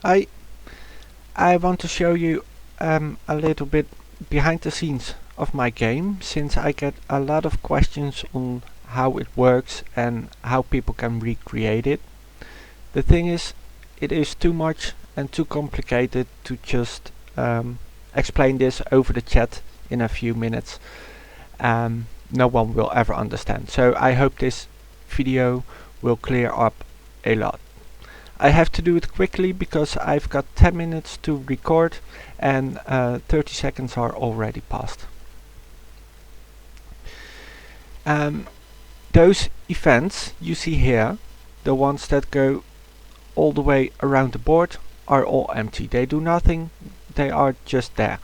I I want to show you a little bit behind the scenes of my game, since I get a lot of questions on how it works and how people can recreate it. The thing is, it is too much and too complicated to just explain this over the chat in a few minutes. No one will ever understand. So I hope this video will clear up a lot. I have to do it quickly because I've got 10 minutes to record and 30 seconds are already passed. Those events you see here, the ones that go all the way around the board, are all empty. They do nothing, they are just there.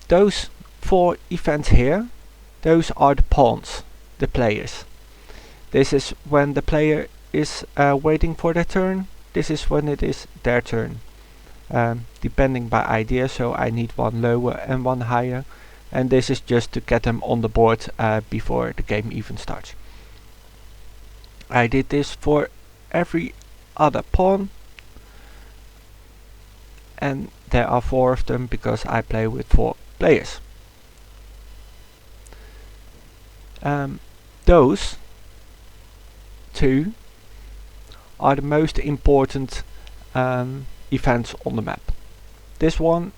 Those 4 events here, those are the pawns, the players. This is when the player is waiting for their turn. This is when it is their turn, depending by idea, so I need one lower and one higher, and this is just to get them on the board before the game even starts. I did this for every other pawn, and there are 4 of them because I play with 4 players. Those 2 are the most important events on the map. This one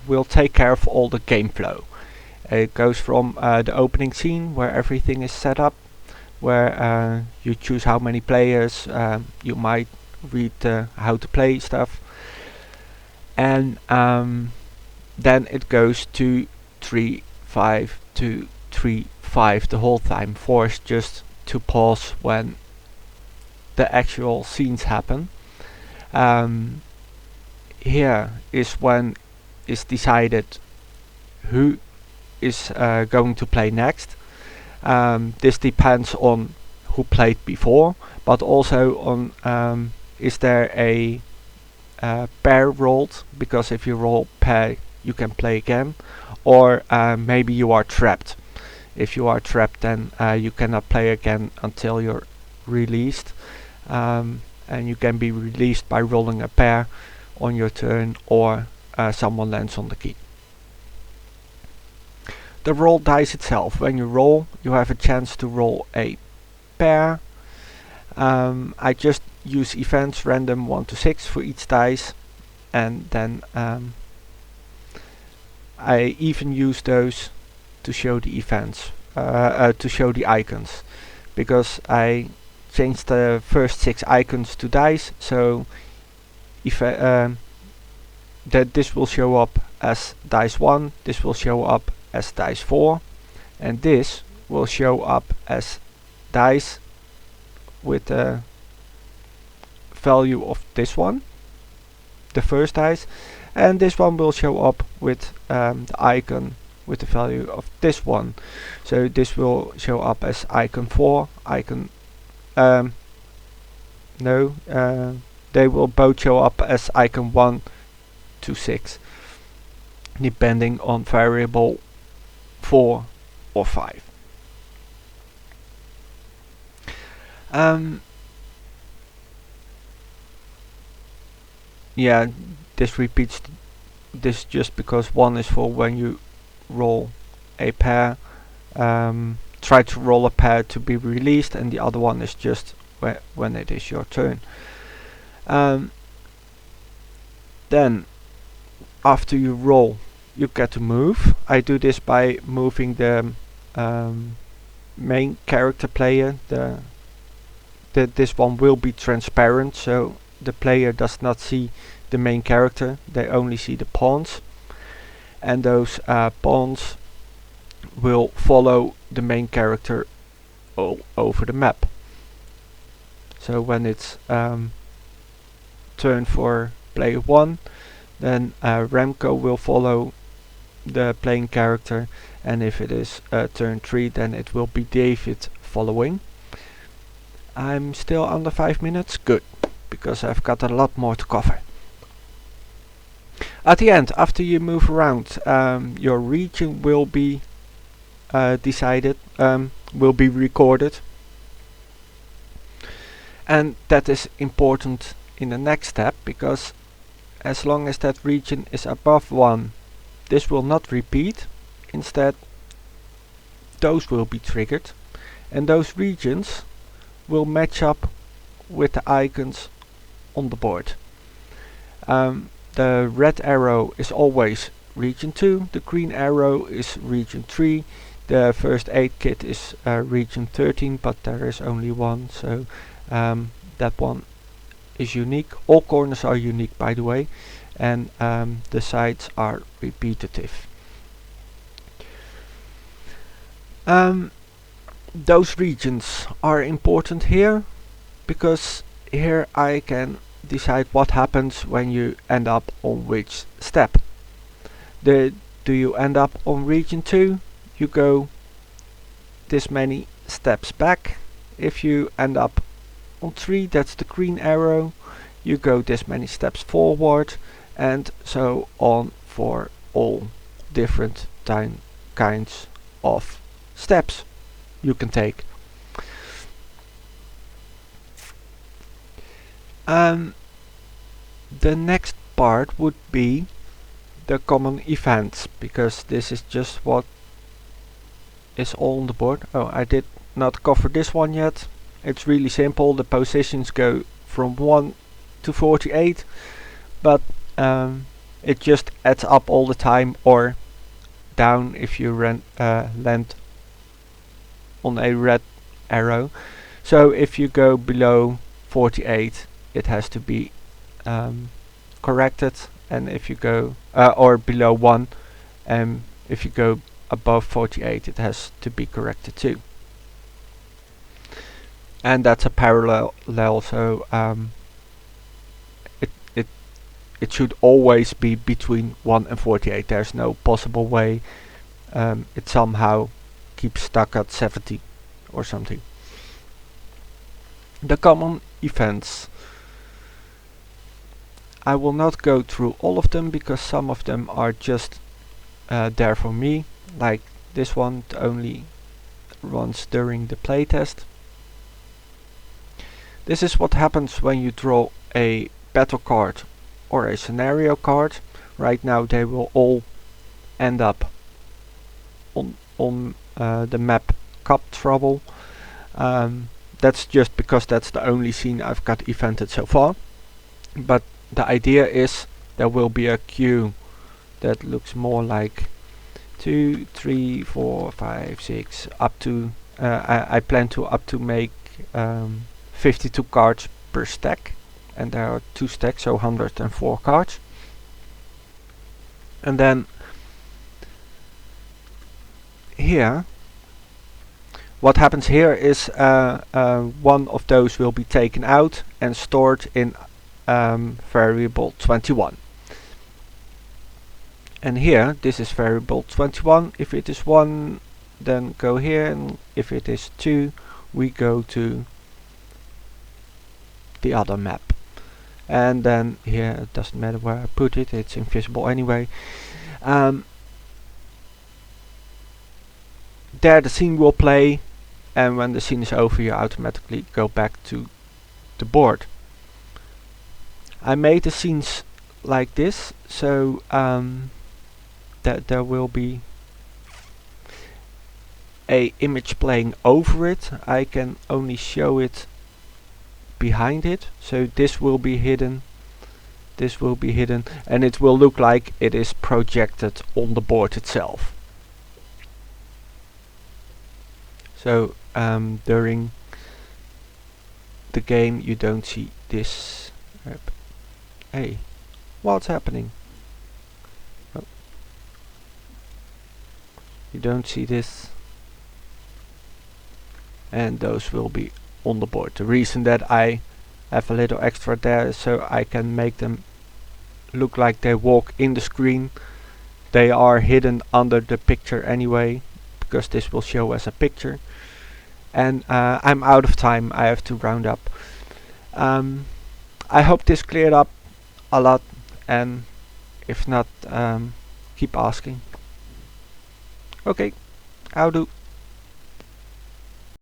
will take care of all the game flow. It goes from the opening scene, where everything is set up, where you choose how many players, you might read how to play stuff, and then it goes to 3-5 to 3-5 the whole time. 4 is just to pause when the actual scenes happen. Here is when it's decided who is going to play next. This depends on who played before, but also on is there a pair rolled, because if you roll pair you can play again, or maybe you are trapped. If you are trapped, then you cannot play again until you're released, and you can be released by rolling a pair on your turn, or someone lands on the key. The roll dice itself, when you roll, you have a chance to roll a pair. I just use events random 1 to 6 for each dice, and then I even use those to show the events, to show the icons, because I changed the first 6 icons to dice, so if that this will show up as dice 1, this will show up as dice 4, and this will show up as dice with the value of this one, the first dice, and this one will show up with the icon with the value of this one. So this will show up as icon 4, icon they will both show up as icon 1 to 6, depending on variable 4 or 5. Yeah, this repeats this just because 1 is for when you roll a pair, try to roll a pair to be released, and the other one is just when it is your turn. Then after you roll, you get to move. I do this by moving the main character player. This one will be transparent, so the player does not see the main character, they only see the pawns, and those pawns will follow the main character all over the map. So when it's turn for player 1, then Remco will follow the playing character, and if it is turn 3, then it will be David following. I'm still under 5 minutes, good, because I've got a lot more to cover. At the end, after you move around, your region will be decided, will be recorded, And that is important in the next step, because as long as that region is above 1, this will not repeat. Instead, those will be triggered, and those regions will match up with the icons on the board. The red arrow is always region 2, the green arrow is region 3, the first aid kit is region 13, but there is only one, so that one is unique. All corners are unique, by the way, and the sides are repetitive. Those regions are important here, because here I can decide what happens when you end up on which step. Do you end up on region 2? You go this many steps back. If you end up on 3, that's the green arrow, you go this many steps forward, and so on for all different kinds of steps you can take. The next part would be the common events, because this is just what is all on the board. Oh, I did not cover this one yet. It's really simple. The positions go from 1 to 48, but it just adds up all the time, or down if you land on a red arrow. So if you go below 48, it has to be corrected, and if you go or below 1, if you go above 48, it has to be corrected too. And that's a parallel, so it should always be between 1 and 48. There's no possible way it somehow keeps stuck at 70 or something. The common events. I will not go through all of them, because some of them are just there for me, like this one only runs during the playtest. This is what happens when you draw a battle card or a scenario card. Right now they will all end up on the map Cup Trouble. That's just because that's the only scene I've got evented so far. But the idea is there will be a queue that looks more like 2, 3, 4, 5, 6, up to I plan to up to make 52 cards per stack, and there are 2 stacks, so 104 cards. And then here, what happens here is one of those will be taken out and stored in variable 21. And here, this is variable 21. If it is 1, then go here, and if it is 2, we go to the other map. And then here, it doesn't matter where I put it, it's invisible anyway. There the scene will play, and when the scene is over, you automatically go back to the board. I made the scenes like this, so that there will be a image playing over it. I can only show it behind it, so this will be hidden, this will be hidden, and it will look like it is projected on the board itself. So during the game you don't see this. Hey, what's happening? Oh. You don't see this, and those will be on the board. The reason that I have a little extra there is so I can make them look like they walk in the screen. They are hidden under the picture anyway, because this will show as a picture. And I'm out of time, I have to round up. I hope this cleared up a lot, and if not, keep asking. Okay, houdoe.